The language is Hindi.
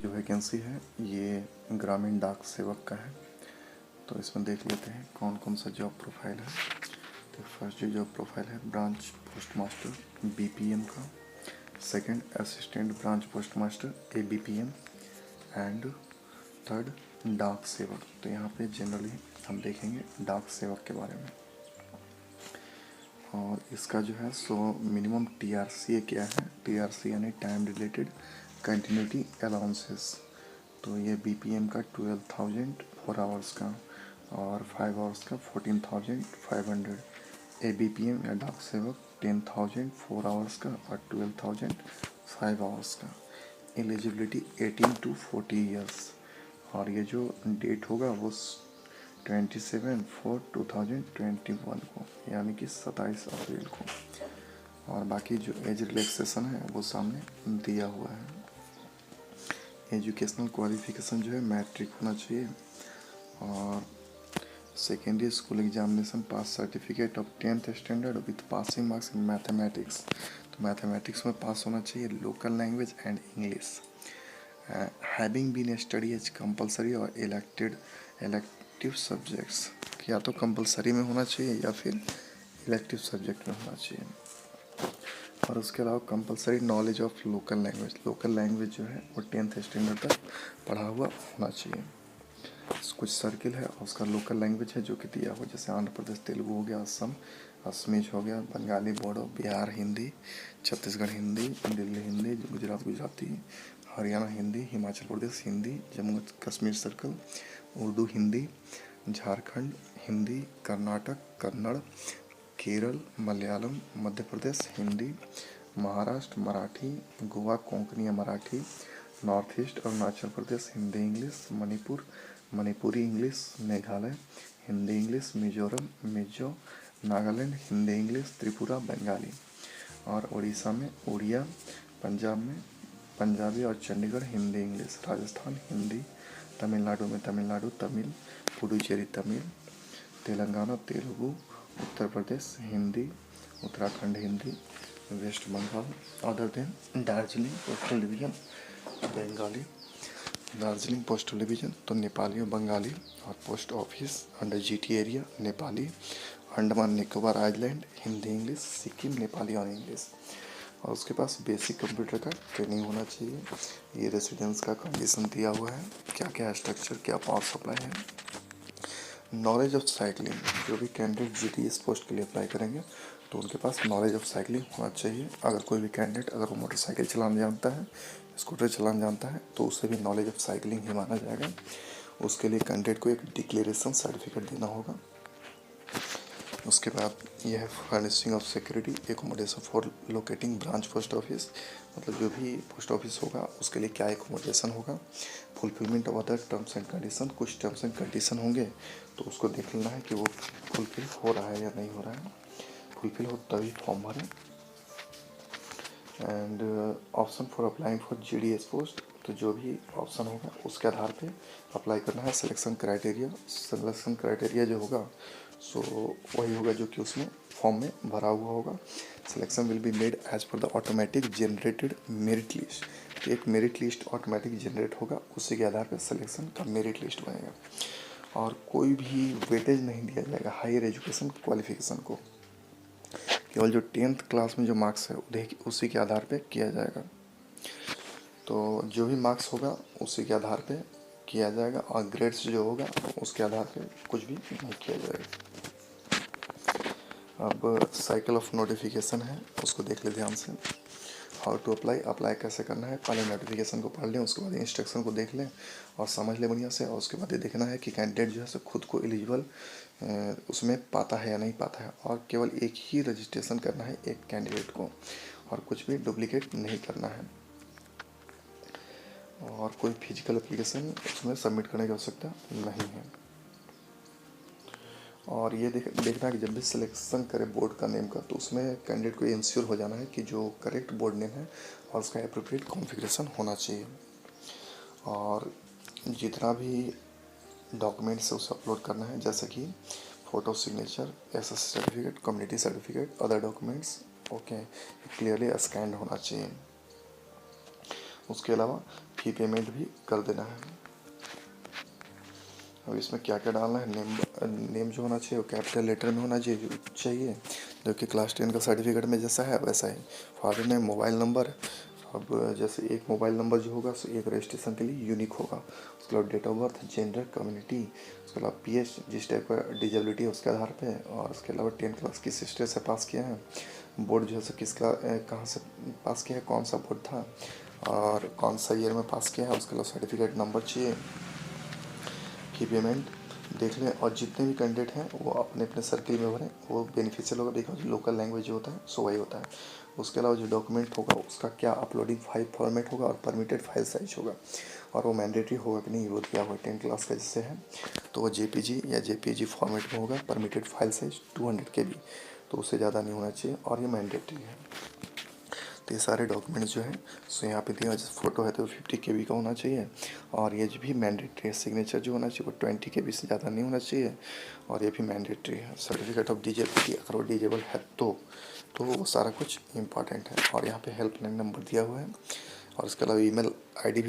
जो वैकेंसी है ये ग्रामीण डाक सेवक का है। तो इसमें देख लेते हैं कौन कौन सा जॉब प्रोफाइल है। तो फर्स्ट जो जॉब प्रोफाइल है ब्रांच पोस्ट मास्टर बीपीएम का, second assistant branch post master ABPM and third डाक सेवक। तो यहाँ पे जनरली हम देखेंगे डाक सेवक के बारे में। और इसका जो है सो मिनिमम टीआरसी क्या है, टीआरसी यानी टाइम रिलेटेड कंटिन्यूटी अलाउंसेस। तो ये बीपीएम का 12,000 4 आवर्स का और 5 आवर्स का 14,500। एबीपीएम या डाक सेवक 10,000 4 आवर्स का और 12,000 5 आवर्स का। Eligibility 18 to 40 years. और ये जो डेट होगा वो 27/4/2021 को, यानी कि 27 अप्रैल को। और बाकी जो एज रिलैक्सेशन है वो सामने दिया हुआ है। एजुकेशनल क्वालिफिकेशन जो है मैट्रिक होना चाहिए और secondary school examination pass certificate of 10th standard with passing marks in mathematics. तो मैथमेटिक्स में पास होना चाहिए, local language and English. Having been study as compulsory और इलेक्टिव सब्जेक्ट्स, या तो कंपलसरी में होना चाहिए या फिर इलेक्टिव सब्जेक्ट में होना चाहिए। और उसके अलावा compulsory knowledge of local language, local language जो है वो 10th स्टैंडर्ड तक पढ़ा हुआ होना चाहिए। कुछ सर्किल है और उसका लोकल लैंग्वेज है जो कि दिया हुआ, जैसे आंध्र प्रदेश तेलुगु हो गया, असम असमीज हो गया, Bengali Bodo, Bihar Hindi, Chhattisgarh Hindi, Delhi Hindi, Gujarat Gujarati, Haryana Hindi, Himachal Pradesh Hindi, Jammu Kashmir circle Urdu Hindi, Jharkhand Hindi, Karnataka Kannada, Kerala Malayalam, Madhya Pradesh Hindi, Maharashtra Marathi, Goa Konkani Marathi, north east Arunachal Pradesh Hindi English, Manipur Manipuri English, Meghalaya Hindi English, Mizoram Mizo, Nagaland Hindi English, Tripura Bengali. और उड़ीसा में उड़िया, पंजाब में पंजाबी और चंडीगढ़ हिंदी इंग्लिश, राजस्थान हिंदी, तमिलनाडु में Tamil Nadu Tamil, Puducherry Tamil, Telangana Telugu, Uttar Pradesh Hindi, Uttarakhand Hindi, west Bengal other than Darjeeling coastal division Bengali, Darjeeling postal division तो नेपाली और बंगाली। और post office under GT area Nepali, Andaman Nicobar island Hindi English, Sikkim Nepali और इंग्लिश। और उसके पास बेसिक कंप्यूटर का ट्रेनिंग होना चाहिए। ये रेसिडेंस का कंडीशन दिया हुआ है, क्या क्या स्ट्रक्चर क्या पावर सप्लाई है। नॉलेज ऑफ साइकिलिंग, जो भी कैंडिडेट जीटीएस पोस्ट के लिए अप्लाई करेंगे तो उनके पास नॉलेज ऑफ साइकिलिंग होना चाहिए। अगर कोई भी कैंडिडेट अगर वो मोटरसाइकिल चलाना जानता है, स्कूटर चलाना जानता है तो उसे भी नॉलेज ऑफ साइकिलिंग ही माना जाएगा। उसके लिए कैंडिडेट को एक डिक्लेरेशन सर्टिफिकेट देना होगा। उसके बाद यह है furnishing of security accommodation for locating branch post office, मतलब जो भी पोस्ट ऑफिस होगा उसके लिए क्या एकोमोडेशन होगा। Fulfilment of other terms and condition, कुछ टर्म्स एंड कंडीशन होंगे तो उसको देख लेना है कि वो फुलफिल हो रहा है या नहीं हो रहा है। फुलफिल हो तभी फॉर्म भरें। And option for applying for GDS post, तो जो भी ऑप्शन होगा उसके आधार पे अप्लाई करना है। सिलेक्शन क्राइटेरिया जो होगा सो वही होगा जो कि उसमें फॉर्म में भरा हुआ होगा। Selection will be made as per the automatic generated merit list, तो एक मेरिट लिस्ट ऑटोमेटिक जनरेट होगा, उसी के आधार पर सिलेक्शन का मेरिट लिस्ट बनेगा। और कोई भी वेटेज नहीं दिया जाएगा हायर एजुकेशन क्वालिफिकेशन को, केवल जो 10th क्लास में जो मार्क्स है उसी के आधार पे किया जाएगा। तो जो भी मार्क्स होगा उसी के आधार पे किया जाएगा और ग्रेड्स जो होगा उसके आधार पे कुछ भी नहीं किया जाएगा। अब साइकिल ऑफ नोटिफिकेशन है, उसको देख ले ध्यान से। हाउ टू अप्लाई कैसे करना है, पहले नोटिफिकेशन को पढ़ लें, उसके बाद इंस्ट्रक्शन को देख लें और समझ लें बढ़िया से। और उसके बाद ये देखना है कि कैंडिडेट जो है सो खुद को एलिजिबल उसमें पाता है या नहीं पाता है। और केवल एक ही रजिस्ट्रेशन करना है एक कैंडिडेट को और कुछ भी डुप्लीकेट नहीं करना है। और कोई फिजिकल एप्लीकेशन उसमें सबमिट करने की आवश्यकता नहीं है। और ये देखना है कि जब भी सिलेक्शन करे बोर्ड का नेम का तो उसमें कैंडिडेट को इंश्योर हो जाना है कि जो करेक्ट बोर्ड नेम है और उसका एप्रोप्रिएट कॉन्फ़िगरेशन होना चाहिए। और जितना भी डॉक्यूमेंट्स है उसे अपलोड करना है, जैसे कि photo signature, SSC certificate, community certificate, other documents okay clearly scanned होना चाहिए। उसके अलावा फ़ी पेमेंट भी कर देना है। अब इसमें क्या क्या डालना है, नेम जो होना चाहिए वो कैपिटल लेटर में होना चाहिए जो कि क्लास 10 का सर्टिफिकेट में जैसा है वैसा ही। फादर नेम, मोबाइल नंबर, अब जैसे एक मोबाइल नंबर जो होगा सो एक रजिस्ट्रेशन के लिए यूनिक होगा। उसके अलावा date of birth, gender, community, उसके अलावा पीएच जिस टाइप का डिजेबिलिटी है उसके आधार पे, और उसके अलावा 10th क्लास किस स्टेट से पास किया है, बोर्ड जो है सो किसका कहाँ से पास किया है, कौन सा बोर्ड था और कौन सा ईयर में पास किया है। उसके अलावा सर्टिफिकेट नंबर चाहिए। की पेमेंट देख लें, और जितने भी कैंडिडेट हैं वो अपने अपने सर्किल में भरें, वो बेनिफिशियल होगा बिकॉज लोकल लैंग्वेज जो होता है सो वही होता है। उसके अलावा जो डॉक्यूमेंट होगा उसका क्या अपलोडिंग फाइल फॉर्मेट होगा और परमिटेड फाइल साइज होगा, और वो मैंडेटरी होगा कि नहीं वो दिया हुआ 10 क्लास का जैसे है तो वो जेपीजी या जेपीजी फॉर्मेट में होगा। परमिटेड फाइल साइज 200 KB, तो उससे ज़्यादा नहीं होना चाहिए और ये मैंडेटरी है। तो ये सारे डॉक्यूमेंट्स जो है सो यहाँ पे दिया, जैसे फ़ोटो है तो 50 KB का होना चाहिए, और ये जो भी मैंडेटरी है सिग्नेचर जो होना चाहिए वो 20 KB से ज़्यादा नहीं होना चाहिए, और ये भी मैंडेटरी है। सर्टिफिकेट ऑफ डिजेबिलिटी अगर वो डिजेबल है तो वो सारा कुछ इंपॉर्टेंट है, और यहाँ पे हेल्पलाइन नंबर दिया हुआ है, और उसके अलावा ईमेल आईडी